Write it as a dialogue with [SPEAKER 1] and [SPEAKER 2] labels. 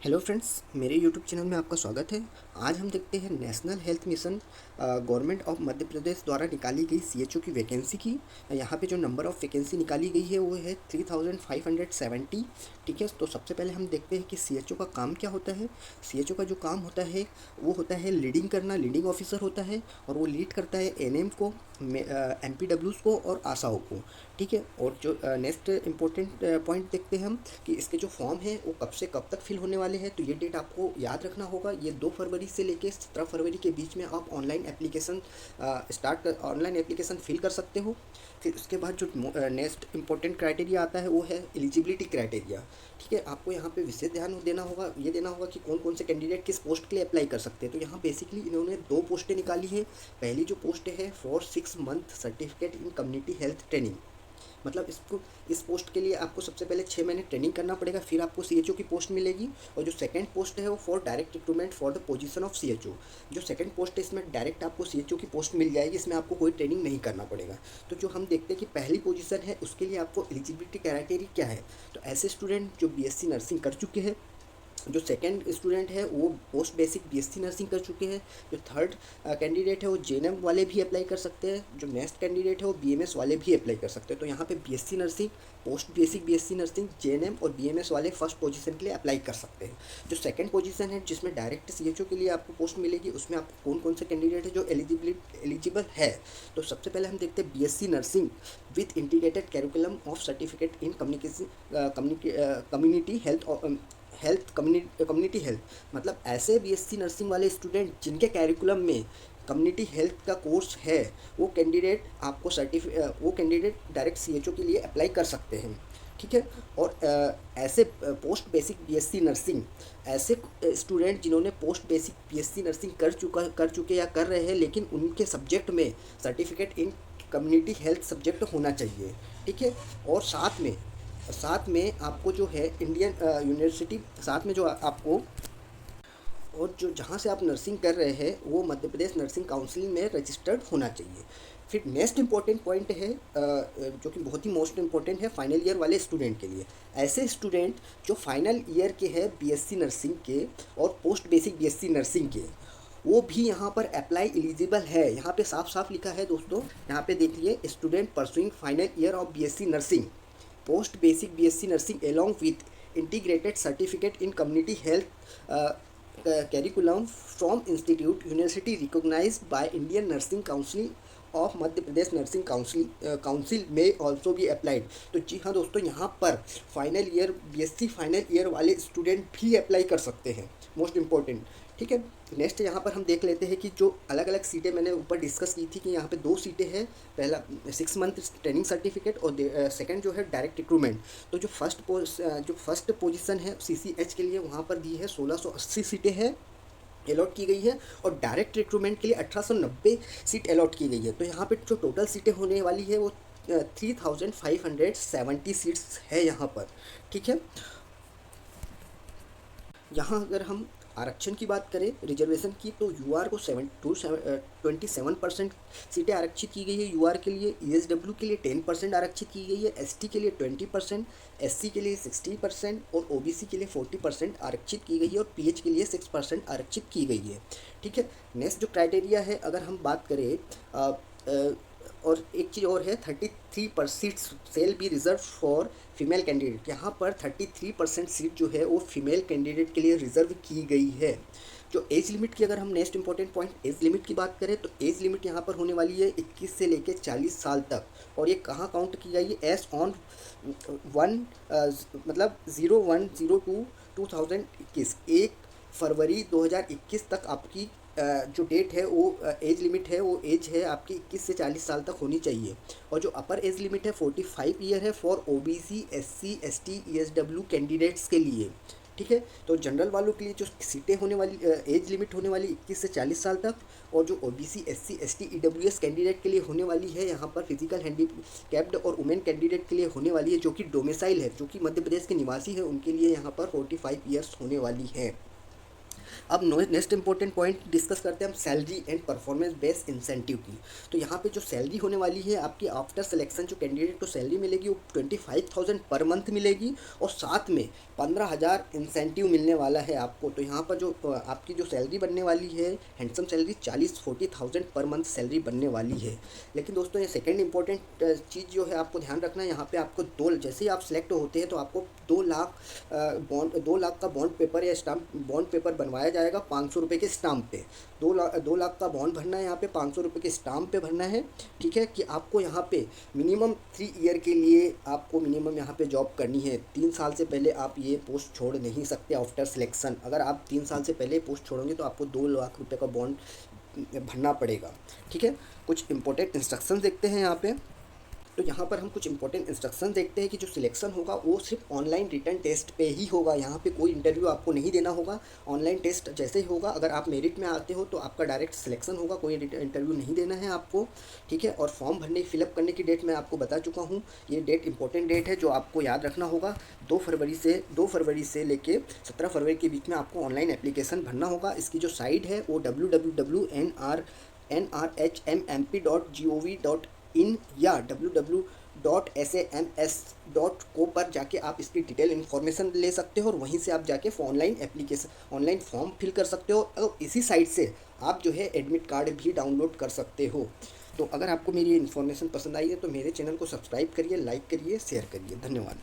[SPEAKER 1] Hello friends, मेरे YouTube channel में आपका स्वागत है। आज हम देखते हैं national health mission government of Madhya Pradesh द्वारा निकाली गई सीएचओ की वैकेंसी की। यहाँ पे जो नंबर ऑफ़ वैकेंसी निकाली गई है वो है 3570। ठीक है, तो सबसे पहले हम देखते हैं कि सीएचओ का काम क्या होता है। सीएचओ का जो काम होता है वो होता है लीडिंग करना, लीडिंग ऑफिसर होता है और वो लीड करता है एनएम को, एमपीडब्ल्यूज को और आशाओं को। ठीक है, और जो नेक्स्ट इम्पोर्टेंट पॉइंट देखते हैं हम कि इसके जो फॉर्म है वो कब से कब तक फिल होने वाले हैं। तो ये डेट आपको याद रखना होगा, ये 2 फरवरी से लेकर 17 फरवरी के बीच में आप ऑनलाइन एप्लीकेशन फिल कर सकते हो। फिर उसके बाद जो नेक्स्ट इम्पोर्टेंट क्राइटेरिया आता है वो है एलिजिबिलिटी क्राइटेरिया। ठीक है, आपको यहाँ पे विशेष ध्यान देना होगा कि कौन कौन से कैंडिडेट किस पोस्ट के लिए अप्लाई कर सकते हैं। तो यहाँ बेसिकली इन्होंने 2 पोस्टें निकाली है। पहली जो पोस्ट है for 6 month certificate in community health training, मतलब इस पोस्ट के लिए आपको सबसे पहले 6 महीने ट्रेनिंग करना पड़ेगा, फिर आपको सीएचओ की पोस्ट मिलेगी। और जो सेकंड पोस्ट है वो for direct recruitment for the position of CHO. जो सेकंड पोस्ट है इसमें डायरेक्ट आपको सीएचओ की पोस्ट मिल जाएगी, इसमें आपको कोई ट्रेनिंग नहीं करना पड़ेगा। तो जो हम देखते हैं कि पहली पोजीशन है उसके लिए आपको एलिजिबिलिटी क्राइटेरिया क्या है। तो ऐसे स्टूडेंट जो बीएससी नर्सिंग कर चुके हैं, जो सेकंड स्टूडेंट है वो पोस्ट बेसिक बीएससी नर्सिंग कर चुके हैं, जो थर्ड कैंडिडेट है वो जेएनएम वाले भी अप्लाई कर सकते हैं, जो नेक्स्ट कैंडिडेट है वो बीएमएस वाले भी अप्लाई कर सकते हैं। तो यहाँ पे BSc nursing, post basic BSc nursing, GNM और बीएमएस वाले फर्स्ट पोजीशन के लिए अप्लाई कर सकते हैं। जो सेकंड पोजीशन है जिसमें डायरेक्ट सीएचओ के लिए आपको पोस्ट मिलेगी, उसमें आपको कौन कौन से कैंडिडेट है जो एलिजिबल है। तो सबसे पहले हम देखते हैं BSc nursing with integrated curriculum of certificate in community community health, मतलब ऐसे बीएससी नर्सिंग वाले स्टूडेंट जिनके कैरिकुलम में कम्युनिटी हेल्थ का कोर्स है, वो कैंडिडेट डायरेक्ट सीएचओ के लिए अप्लाई कर सकते हैं। ठीक है, और ऐसे पोस्ट बेसिक बीएससी नर्सिंग, ऐसे स्टूडेंट जिन्होंने पोस्ट बेसिक बीएससी नर्सिंग कर चुके या कर रहे हैं, लेकिन उनके सब्जेक्ट में certificate in community health subject होना चाहिए। ठीक है, और साथ में आपको जो है इंडियन यूनिवर्सिटी, साथ में जो आपको, और जो जहाँ से आप नर्सिंग कर रहे हैं वो मध्य प्रदेश नर्सिंग काउंसिल में रजिस्टर्ड होना चाहिए। फिर नेक्स्ट इम्पॉर्टेंट पॉइंट है जो कि बहुत ही मोस्ट इम्पॉर्टेंट है फाइनल ईयर वाले स्टूडेंट के लिए। ऐसे स्टूडेंट जो फाइनल ईयर के हैं बीएससी नर्सिंग के और पोस्ट बेसिक बीएससी नर्सिंग के, वो भी यहाँ पर अप्लाई एलिजिबल है। यहाँ पे साफ साफ लिखा है दोस्तों, यहाँ पे देखिए, student pursuing final year of BSc nursing, post basic BSc nursing along with integrated certificate in community health curriculum from institute university recognized by Indian Nursing Council of Madhya Pradesh nursing council में also भी applied. तो जी हाँ दोस्तों, यहाँ पर final year BSc final year वाले student भी apply कर सकते हैं, मोस्ट इम्पॉर्टेंट। ठीक है, नेक्स्ट यहाँ पर हम देख लेते हैं कि जो अलग अलग सीटें मैंने ऊपर डिस्कस की थी कि यहाँ पे 2 सीटें हैं। पहला 6 मंथ ट्रेनिंग सर्टिफिकेट और सेकंड जो है डायरेक्ट रिक्रूटमेंट। तो जो फर्स्ट पोजीशन है सीसीएच के लिए वहाँ पर दी है 1680 सीटें हैं अलॉट की गई है, और डायरेक्ट रिक्रूटमेंट के लिए 1890 सीट अलॉट की गई है। तो यहाँ पे जो टोटल सीटें होने वाली है वो 3570 सीट्स है यहाँ पर। ठीक है, यहाँ अगर हम आरक्षण की बात करें, रिजर्वेशन की, तो यूआर को 27% सीटें आरक्षित की गई है यूआर के लिए, ईएसडब्ल्यू के लिए 10% आरक्षित की गई है, एसटी के लिए 20%, एससी के लिए 60% और ओबीसी के लिए 40% आरक्षित की गई है, और पीएच के लिए 6% आरक्षित की गई है। ठीक है, नेक्स्ट जो क्राइटेरिया है अगर हम बात करें, और एक चीज़ और है, 33% shall be reserve for female candidate. यहाँ पर 33% सीट जो है वो फीमेल कैंडिडेट के लिए रिजर्व की गई है। जो एज लिमिट की, अगर हम next important point age limit की बात करें, तो एज लिमिट यहाँ पर होने वाली है 21 से लेकर 40 साल तक। और ये कहाँ काउंट की जाएगी, एस ऑन 01/02/2021, 1 फरवरी 2021 तक आपकी जो डेट है वो एज लिमिट है, वो एज है आपकी 21 से 40 साल तक होनी चाहिए। और जो अपर एज लिमिट है 45 ईयर है for OBC, SC, ST, ESW candidates के लिए। ठीक है, तो जनरल वालों के लिए जो सीटें होने वाली, एज लिमिट होने वाली 21 से 40 साल तक, और जो OBC, SC, ST, EWS candidate के लिए होने वाली है यहाँ पर फिजिकल हैंडीकैप्ड और वुमेन कैंडिडेट के लिए होने वाली है, जो कि डोमिसाइल है, जो कि मध्य प्रदेश के निवासी है, उनके लिए यहाँ पर 45 ईयर्स होने वाली है। अब नेक्स्ट इंपॉर्टेंट पॉइंट डिस्कस करते हैं हम salary and performance based incentive की। तो यहाँ पे जो सैलरी होने वाली है आपकी आफ्टर सिलेक्शन, जो कैंडिडेट को सैलरी मिलेगी वो 25,000 पर मंथ मिलेगी, और साथ में 15,000 इंसेंटिव मिलने वाला है आपको। तो यहाँ पर जो आपकी जो सैलरी बनने वाली है, handsome salary 40,000 per month salary बनने वाली है। लेकिन दोस्तों ये सेकेंड इंपॉर्टेंट चीज़ जो है आपको ध्यान रखना है, यहाँ पे आपको जैसे ही आप सिलेक्ट होते हैं तो आपको 2 लाख का बॉन्ड पेपर या स्टाम्प बॉन्ड पेपर बनवाया जाएगा 500 रुपये के स्टाम्प पे। 2 लाख का बॉन्ड भरना है, यहाँ पे 500 रुपये के स्टाम्प पे भरना है। ठीक है, कि आपको यहाँ पे मिनिमम 3 ईयर के लिए आपको मिनिमम यहाँ पे जॉब करनी है। 3 साल से पहले आप ये पोस्ट छोड़ नहीं सकते आफ्टर सिलेक्शन। अगर आप 3 साल से पहले पोस्ट छोड़ोगे तो आपको 2 लाख रुपये का बॉन्ड भरना पड़ेगा। ठीक है, कुछ इंपॉर्टेंट इंस्ट्रक्शन देखते हैं यहाँ पे। तो यहाँ पर हम कुछ इंपॉर्टेंट इंस्ट्रक्शन देखते हैं कि जो सिलेक्शन होगा वो सिर्फ ऑनलाइन रिटर्न टेस्ट पे ही होगा। यहाँ पे कोई इंटरव्यू आपको नहीं देना होगा, ऑनलाइन टेस्ट जैसे ही होगा। अगर आप मेरिट में आते हो तो आपका डायरेक्ट सिलेक्शन होगा, कोई इंटरव्यू नहीं देना है आपको। ठीक है, और फॉर्म भरने फिलअप करने की डेट मैं आपको बता चुका हूँ। ये डेट इंपॉर्टेंट डेट है जो आपको याद रखना होगा। 2 फरवरी से लेके 17 फरवरी के बीच में आपको ऑनलाइन एप्लीकेशन भरना होगा। इसकी जो साइट है वो www.nrhmmp.gov.in या www.sams.co पर जाके आप इसकी डिटेल इन्फॉर्मेशन ले सकते हो, और वहीं से आप जाके ऑनलाइन फॉर्म फिल कर सकते हो। और इसी साइट से आप जो है एडमिट कार्ड भी डाउनलोड कर सकते हो। तो अगर आपको मेरी इन्फॉर्मेशन पसंद आई है तो मेरे चैनल को सब्सक्राइब करिए, लाइक करिए, शेयर करिए। धन्यवाद।